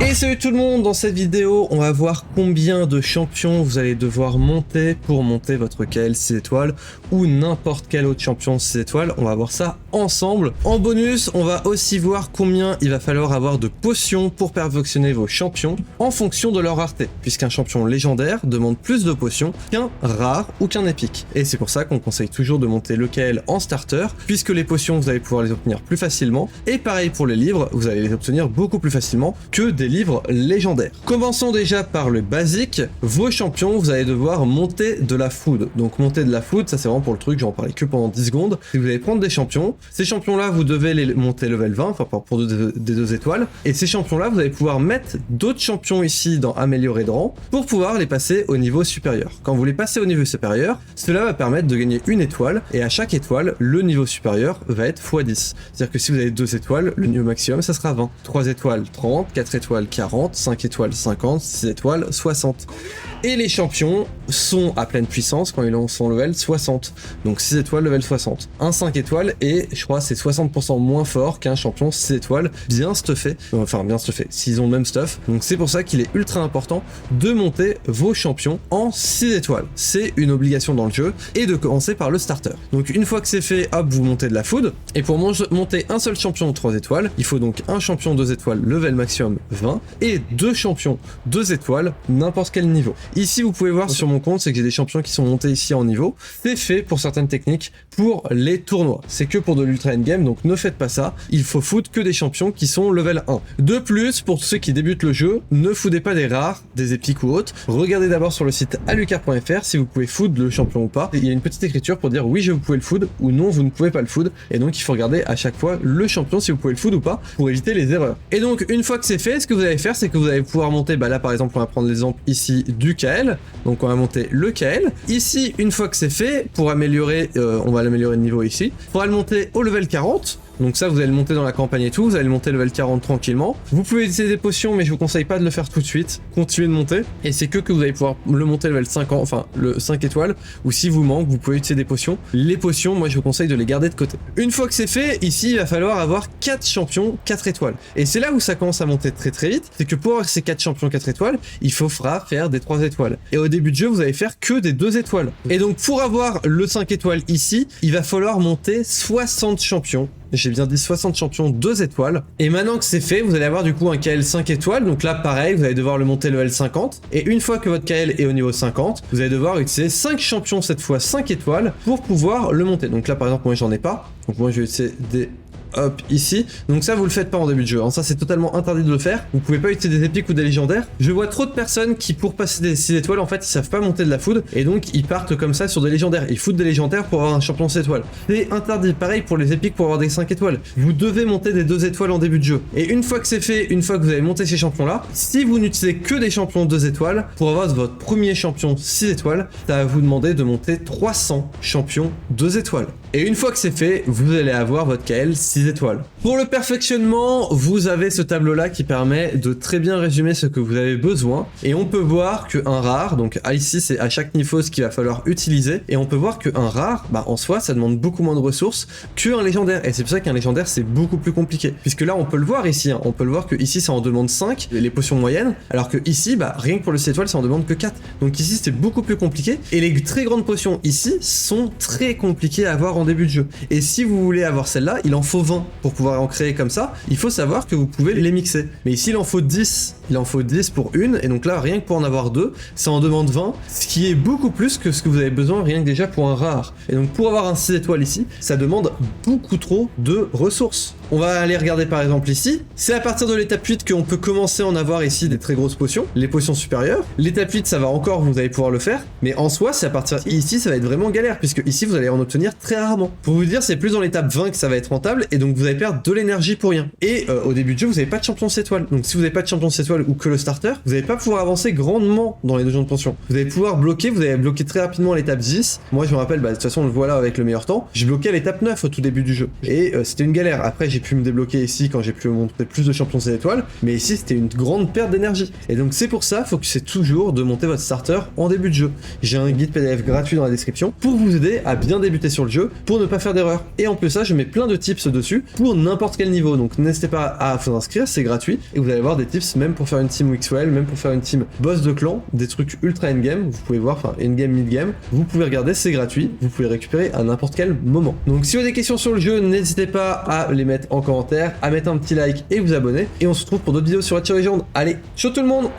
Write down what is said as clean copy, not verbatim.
Et salut tout le monde, dans cette vidéo, on va voir combien de champions vous allez devoir monter pour monter votre KL 6 étoiles ou n'importe quel autre champion 6 étoiles. On va voir ça ensemble. En bonus, on va aussi voir combien il va falloir avoir de potions pour perfectionner vos champions en fonction de leur rareté, puisqu'un champion légendaire demande plus de potions qu'un rare ou qu'un épique. Et c'est pour ça qu'on conseille toujours de monter le KL en starter, puisque les potions, vous allez pouvoir les obtenir plus facilement. Et pareil pour les livres, vous allez les obtenir beaucoup plus facilement que des livres légendaires. Commençons déjà par le basique. Vos champions, vous allez devoir monter de la food. Donc monter de la food, ça c'est vraiment pour le truc, j'en parlais que pendant 10 secondes. Et vous allez prendre des champions. Ces champions là, vous devez les monter level 20, enfin pour des 2 étoiles. Et ces champions là, vous allez pouvoir mettre d'autres champions ici dans améliorer de rang pour pouvoir les passer au niveau supérieur. Quand vous les passez au niveau supérieur, cela va permettre de gagner une étoile. Et à chaque étoile, le niveau supérieur va être x10. C'est-à-dire que si vous avez 2 étoiles, le niveau maximum ça sera 20. 3 étoiles 30, 4 étoiles 40, 5 étoiles 50, 6 étoiles 60. Et les champions sont à pleine puissance quand ils sont level 60. Donc 6 étoiles level 60. Un 5 étoiles et je crois c'est 60% moins fort qu'un champion 6 étoiles bien stuffé. Enfin bien stuffé, s'ils ont le même stuff. Donc c'est pour ça qu'il est ultra important de monter vos champions en 6 étoiles. C'est une obligation dans le jeu et de commencer par le starter. Donc une fois que c'est fait, hop, vous montez de la food. Et pour monter un seul champion 3 étoiles, il faut donc un champion 2 étoiles level maximum 20 et 2 champions 2 étoiles n'importe quel niveau. Ici vous pouvez voir sur mon compte, c'est que j'ai des champions qui sont montés ici en niveau. C'est fait pour certaines techniques pour les tournois. C'est que pour de l'ultra endgame, donc ne faites pas ça. Il faut foutre que des champions qui sont level 1. De plus, pour tous ceux qui débutent le jeu, ne foutez pas des rares, des épiques ou autres. Regardez d'abord sur le site alucard.fr si vous pouvez food le champion ou pas. Il y a une petite écriture pour dire oui vous pouvez le food ou non vous ne pouvez pas le food. Et donc il faut regarder à chaque fois le champion si vous pouvez le food ou pas pour éviter les erreurs. Et donc une fois que c'est fait, ce que vous allez faire c'est que vous allez pouvoir monter, bah là par exemple on va prendre l'exemple ici du KL, donc on va monter le KL. Ici une fois que c'est fait, pour améliorer, on va l'améliorer de niveau ici, il faudra le monter au level 40. Donc ça vous allez le monter dans la campagne et tout, vous allez le monter level 40 tranquillement. Vous pouvez utiliser des potions mais je vous conseille pas de le faire tout de suite, continuez de monter. Et c'est que vous allez pouvoir le monter level 50, enfin le 5 étoiles, ou si vous manque vous pouvez utiliser des potions. Les potions moi je vous conseille de les garder de côté. Une fois que c'est fait, ici il va falloir avoir 4 champions 4 étoiles. Et c'est là où ça commence à monter très vite, c'est que pour avoir ces 4 champions 4 étoiles, il faudra faire des 3 étoiles. Et au début de jeu vous allez faire que des 2 étoiles. Et donc pour avoir le 5 étoiles ici, il va falloir monter 60 champions. J'ai bien dit 60 champions 2 étoiles. Et maintenant que c'est fait, vous allez avoir du coup un KL 5 étoiles. Donc là, pareil, vous allez devoir le monter level 50. Et une fois que votre KL est au niveau 50, vous allez devoir utiliser 5 champions, cette fois 5 étoiles, pour pouvoir le monter. Donc là, par exemple, moi, j'en ai pas. Donc moi, je vais utiliser des... Hop, ici. Donc ça vous le faites pas en début de jeu, hein. Ça c'est totalement interdit de le faire. Vous pouvez pas utiliser des épiques ou des légendaires. Je vois trop de personnes qui pour passer des 6 étoiles en fait ils savent pas monter de la food et donc ils partent comme ça sur des légendaires. Ils foutent des légendaires pour avoir un champion 6 étoiles. C'est interdit, pareil pour les épiques pour avoir des 5 étoiles. Vous devez monter des 2 étoiles en début de jeu. Et une fois que c'est fait, une fois que vous avez monté ces champions là, si vous n'utilisez que des champions 2 étoiles, pour avoir votre premier champion 6 étoiles, ça va vous demander de monter 300 champions 2 étoiles. Et une fois que c'est fait, vous allez avoir votre KL 6 étoiles. Pour le perfectionnement, vous avez ce tableau-là qui permet de très bien résumer ce que vous avez besoin. Et on peut voir qu'un rare, donc ici c'est à chaque niveau ce qu'il va falloir utiliser. Et on peut voir qu'un rare, bah en soi, ça demande beaucoup moins de ressources qu'un légendaire. Et c'est pour ça qu'un légendaire c'est beaucoup plus compliqué. Puisque là on peut le voir ici, hein. On peut le voir que ici ça en demande 5, les potions moyennes. Alors que ici, bah rien que pour le 6 étoiles ça en demande que 4. Donc ici c'est beaucoup plus compliqué. Et les très grandes potions ici sont très compliquées à avoir en début de jeu. Et si vous voulez avoir celle-là, il en faut 20 pour pouvoir en créer comme ça. Il faut savoir que vous pouvez les mixer. Mais ici il en faut 10. Il en faut 10 pour une. Et donc là rien que pour en avoir 2, ça en demande 20. Ce qui est beaucoup plus que ce que vous avez besoin rien que déjà pour un rare. Et donc pour avoir un 6 étoiles ici, ça demande beaucoup trop de ressources. On va aller regarder par exemple ici. C'est à partir de l'étape 8 qu'on peut commencer à en avoir ici des très grosses potions. Les potions supérieures. L'étape 8 ça va encore, vous allez pouvoir le faire. Mais en soi c'est à partir ici ça va être vraiment galère. Puisque ici vous allez en obtenir très rarement. Pour vous dire c'est plus dans l'étape 20 que ça va être rentable. Et donc vous allez perdre de l'énergie pour rien. Et au début de jeu vous n'avez pas de champion 6 étoiles. Donc si vous n'avez pas de champion 6 étoiles ou que le starter, vous n'allez pas pouvoir avancer grandement dans les donjons de pension. Vous allez pouvoir bloquer, vous allez bloquer très rapidement à l'étape 10. Moi je me rappelle, bah, de toute façon on le voit là avec le meilleur temps. J'ai bloqué à l'étape 9 au tout début du jeu. Et c'était une galère. Après j'ai pu me débloquer ici quand j'ai pu monter plus de champions 6 étoiles. Mais ici c'était une grande perte d'énergie. Et donc c'est pour ça, faut que c'est toujours de monter votre starter en début de jeu. J'ai un guide PDF gratuit dans la description pour vous aider à bien débuter sur le jeu pour ne pas faire d'erreur. Et en plus ça, je mets plein de tips dessus pour n'importe quel niveau, donc n'hésitez pas à vous inscrire, c'est gratuit, et vous allez voir des tips même pour faire une team Wixwell, même pour faire une team boss de clan, des trucs ultra endgame, vous pouvez voir, enfin endgame, mid-game, vous pouvez regarder, c'est gratuit, vous pouvez récupérer à n'importe quel moment. Donc si vous avez des questions sur le jeu, n'hésitez pas à les mettre en commentaire, à mettre un petit like et vous abonner, et on se retrouve pour d'autres vidéos sur Hatch Legends. Allez, ciao tout le monde!